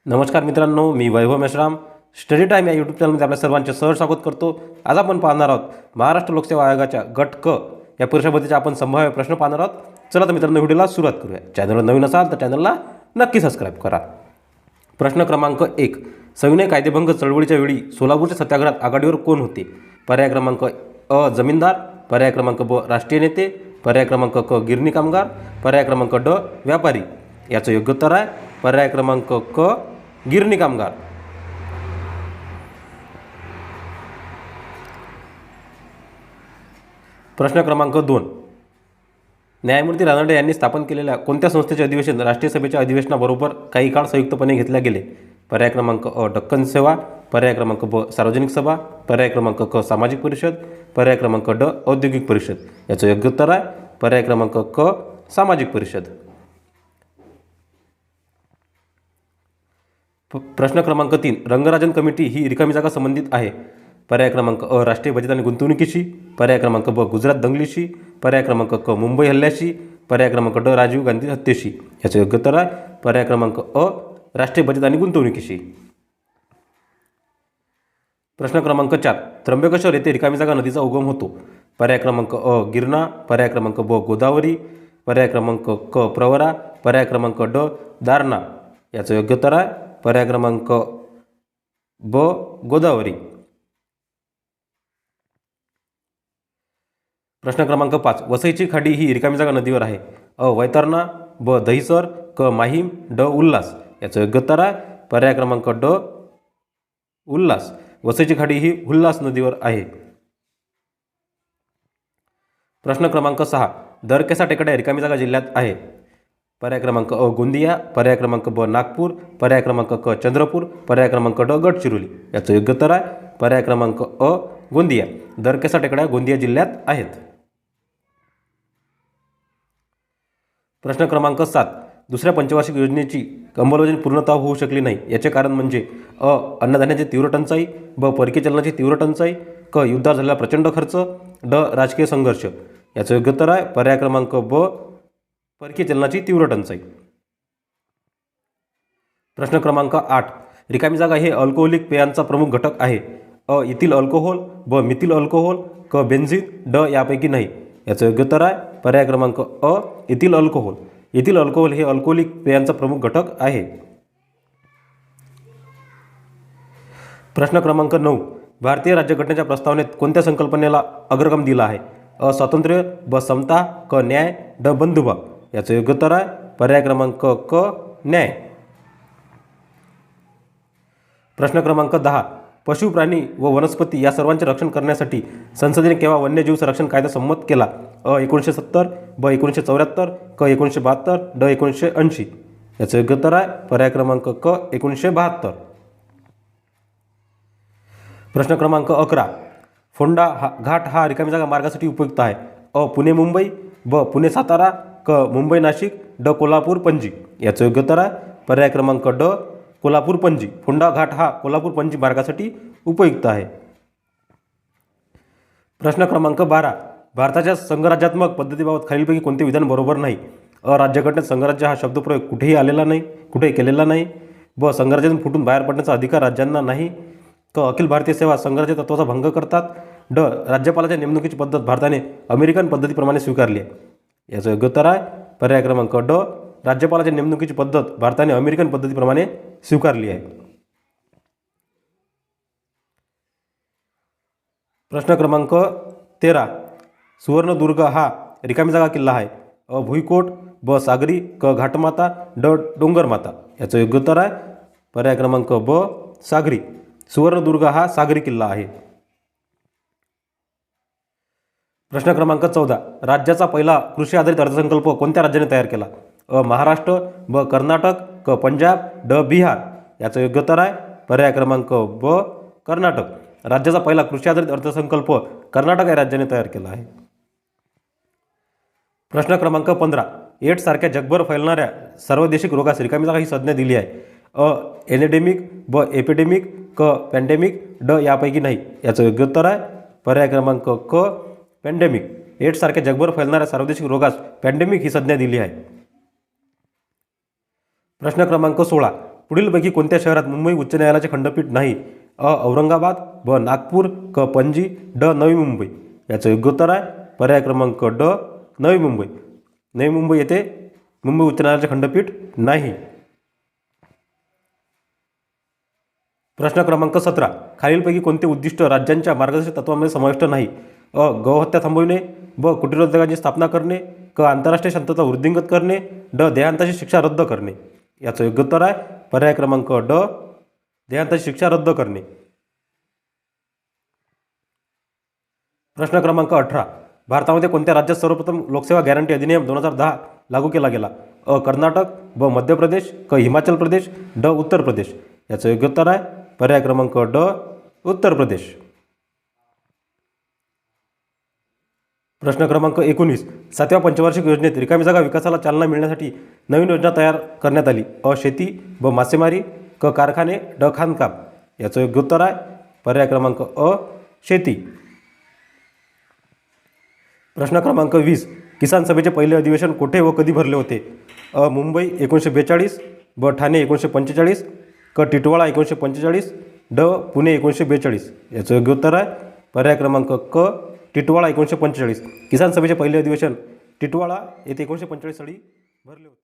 नमस्कार मित्रांनो, मी वैभव Meshram. Study time या यूट्यूब चॅनलमध्ये आपल्या सर्वांचे सहर्ष स्वागत करतो. आज आपण पाहणार आहोत महाराष्ट्र लोकसेवा आयोगाच्या गट क या परीक्षापद्धतीचे आपण संभाव्य प्रश्न पाहणार आहोत. चला तर मित्रांनो, व्हिडिओला सुरुवात करूया. चॅनलवर नवीन असाल तर चॅनलला नक्की सबस्क्राईब करा. प्रश्न क्रमांक 1. सविनय कायदेभंग चळवळीच्या वेळी सोलापूरच्या सत्याग्रहात आघाडीवर कोण होते? पर्याय क्रमांक अ जमीनदार, पर्याय क्रमांक ब राष्ट्रीय नेते, पर्याय क्रमांक क गिरणी कामगार, पर्याय क्रमांक ड व्यापारी. याचं योग्य उत्तर आहे पर्याय क्रमांक क गिरणी कामगार. प्रश्न क्रमांक 2. न्यायमूर्ती रानडे यांनी स्थापन केलेल्या कोणत्या संस्थेचे अधिवेशन राष्ट्रीय सभेच्या अधिवेशनाबरोबर काही काळ संयुक्तपणे घेतले गेले? पर्याय क्रमांक अ दक्कन सेवा, पर्याय क्रमांक ब सार्वजनिक सभा, पर्याय क्रमांक क सामाजिक परिषद, पर्याय क्रमांक ड औद्योगिक परिषद. याचं योग्य उत्तर आहे पर्याय क्रमांक क सामाजिक परिषद. प्रश्न क्रमांक 3. रंगराजन कमिटी ही रिकामी जागा संबंधित आहे? पर्याय क्रमांक अ राष्ट्रीय बचत आणि गुंतवणुकीशी, पर्याय क्रमांक ब गुजरात दंगलीशी, पर्याय क्रमांक क मुंबई हल्ल्याशी, पर्याय क्रमांक ड राजीव गांधी हत्येशी. याचं योग्य उत्तर आहे पर्याय क्रमांक अ राष्ट्रीय बचत आणि गुंतवणुकीशी. प्रश्न क्रमांक 4. त्र्यंबकेश्वर येथे रिकामी जागा नदीचा उगम होतो? पर्याय क्रमांक अ गिरणा, पर्याय क्रमांक ब गोदावरी, पर्याय क्रमांक क प्रवरा, पर्याय क्रमांक ड दारणा. याचं योग्य उत्तर आहे पर्याय क्रमांक ब गोदावरी. प्रश्न क्रमांक 5. वसईची खाडी ही रिकामी जागा नदीवर आहे? अ वैतरणा, ब दहिसर, क माहीम, ड उल्हास. याचं योग्य उत्तर आहे पर्याय क्रमांक ड उल्हास. वसईची खाडी ही उल्हास नदीवर आहे. प्रश्न क्रमांक 6. दरकेसा टेकड्या रिकामी जागा जिल्ह्यात आहे? पर्याय क्रमांक अ गोंदिया, पर्याय क्रमांक ब नागपूर, पर्याय क्रमांक क चंद्रपूर, पर्याय क्रमांक ड गडचिरोली. याचं योग्य उत्तर आहे पर्याय क्रमांक अ गोंदिया. दरकेसा टेकड्या गोंदिया जिल्ह्यात आहेत. प्रश्न क्रमांक 7. दुसऱ्या पंचवार्षिक योजनेची अंमलबजावणी पूर्णतः होऊ शकली नाही याचे कारण म्हणजे? अ अन्नधान्याची तीव्र टंचाई, ब परकीय चलनाची तीव्र टंचाई, क युद्धात झालेला प्रचंड खर्च, ड राजकीय संघर्ष. याचं योग्य उत्तर आहे पर्याय क्रमांक ब परकीय चलनाची तीव्र टंचाई. प्रश्न क्रमांक 8. रिकामी जागा हे अल्कोहोलिक पेयांचा प्रमुख घटक आहे? अ इथिल अल्कोहोल, ब मिथिल अल्कोहोल, क बेन्झीन, ड यापैकी नाही. याचं योग्य उत्तर आहे पर्याय क्रमांक अ इथिल अल्कोहोल. इथिल अल्कोहोल हे अल्कोहोलिक पेयांचा प्रमुख घटक आहे. प्रश्न क्रमांक 9. भारतीय राज्यघटनेच्या प्रस्तावनेत कोणत्या संकल्पनेला अग्रक्रम दिला आहे? अ स्वातंत्र्य, ब समता, क न्याय, ड बंधुभाव. याचं योग्य उत्तर आहे पर्याय क्रमांक क न्याय. प्रश्न क्रमांक 10. पशु, प्राणी व वनस्पती या सर्वांचे रक्षण करण्यासाठी संसदेने केव्हा वन्यजीव संरक्षण कायदा संमत केला? अ 1970, ब 1974, क 1972, ड 1980. याचं योग्य उत्तर आहे पर्याय क्रमांक क 1972. प्रश्न क्रमांक 11. फोंडा घाट हा रिकामी जागा मार्गासाठी उपयुक्त आहे? अ पुणे मुंबई, ब पुणे सातारा, क मुंबई नाशिक, ड कोल्हापूर पणजी. याचं योग्य उत्तर आहे पर्याय क्रमांक ड कोल्हापूर पणजी. फोंडा घाट हा कोल्हापूर पणजी मार्गासाठी उपयुक्त आहे. प्रश्न क्रमांक 12. भारताच्या संघराज्यात्मक पद्धतीबाबत खालीलपैकी कोणते विधान बरोबर नाही? अ राज्यघटनेत संघराज्य हा शब्दप्रयोग कुठेही आलेला नाही, कुठेही केलेला नाही, ब संघराज्यातून फुटून बाहेर पडण्याचा अधिकार राज्यांना नाही, क अखिल भारतीय सेवा संघराज्य तत्त्वाचा भंग करतात, ड राज्यपालाच्या नेमणुकीची पद्धत भारताने अमेरिकन पद्धतीप्रमाणे स्वीकारली आहे. याचं योग्य उत्तर आहे पर्याय क्रमांक ड राज्यपालाच्या नेमणुकीची पद्धत भारताने अमेरिकन पद्धतीप्रमाणे स्वीकारली आहे. प्रश्न क्रमांक 13. सुवर्णदुर्ग हा रिकामी जागा किल्ला आहे? अ भुईकोट, ब सागरी, क घाटमाता, ड डोंगरमाता. याचं योग्य उत्तर आहे पर्याय क्रमांक ब सागरी. सुवर्णदुर्ग हा सागरी किल्ला आहे. प्रश्न क्रमांक 14. राज्याचा पहिला कृषी आधारित अर्थसंकल्प कोणत्या राज्याने तयार केला? अ महाराष्ट्र, ब कर्नाटक, क पंजाब, ड बिहार. याचं योग्य उत्तर आहे पर्याय क्रमांक ब कर्नाटक. राज्याचा पहिला कृषी आधारित अर्थसंकल्प कर्नाटक या राज्याने तयार केला आहे. प्रश्न क्रमांक 15. एड्स सारख्या जगभर फैलणाऱ्या सर्वदेशिक रोगास रिकामी जागा ही संज्ञा दिली आहे? अ एनेडेमिक, ब एपिडेमिक, क पॅन्डेमिक, ड यापैकी नाही. याचं योग्य उत्तर आहे पर्याय क्रमांक क पॅन्डेमिक. एड्स सारख्या जगभर फैलणाऱ्या सार्वदेशिक रोगास पॅन्डेमिक ही संज्ञा दिली आहे. प्रश्न क्रमांक 16. पुढीलपैकी कोणत्या शहरात मुंबई उच्च न्यायालयाचे खंडपीठ नाही? औरंगाबाद, ब नागपूर, क पणजी, ड नवी मुंबई. याचं योग्य उत्तर आहे पर्याय क्रमांक ड नवी मुंबई. नवी मुंबई येथे मुंबई उच्च न्यायालयाचे खंडपीठ नाही. प्रश्न क्रमांक 17. खालीलपैकी कोणते उद्दिष्ट राज्यांच्या मार्गदर्शक तत्वांमध्ये समाविष्ट नाही? गौहत्या थांबविणे, ब कुटीरोद्योगांची स्थापना करणे, क आंतरराष्ट्रीय शांतता वृद्धिंगत करणे, ड देहांताची शिक्षा रद्द करणे. याचं योग्य उत्तर आहे पर्याय क्रमांक ड देहांताची शिक्षा रद्द करणे. प्रश्न क्रमांक 18. भारतामध्ये कोणत्या राज्यात सर्वप्रथम लोकसेवा गॅरंटी अधिनियम 2010 लागू केला गेला? कर्नाटक, ब मध्य प्रदेश, क हिमाचल प्रदेश, ड उत्तर प्रदेश. याचं योग्य उत्तर आहे पर्याय क्रमांक ड उत्तर प्रदेश. प्रश्न क्रमांक 19. 7व्या पंचवार्षिक योजनेत रिकामी जागा विकासाला चालना मिळण्यासाठी नवीन योजना तयार करण्यात आली. शेती, ब मासेमारी, क कारखाने, ड खाणकाम. याचं योग्य उत्तर आहे पर्याय क्रमांक शेती. प्रश्न क्रमांक 20. किसान सभेचे पहिले अधिवेशन कोठे व कधी भरले होते? मुंबई 1942, ब ठाणे 1945, क टिटवाळा 1945, ड पुणे 1942. याचं योग्य उत्तर आहे पर्याय क्रमांक क टिटवाळा 1945. किसान सभेचे पहिले अधिवेशन टिटवाळा येथे 1945 साली भरले होते.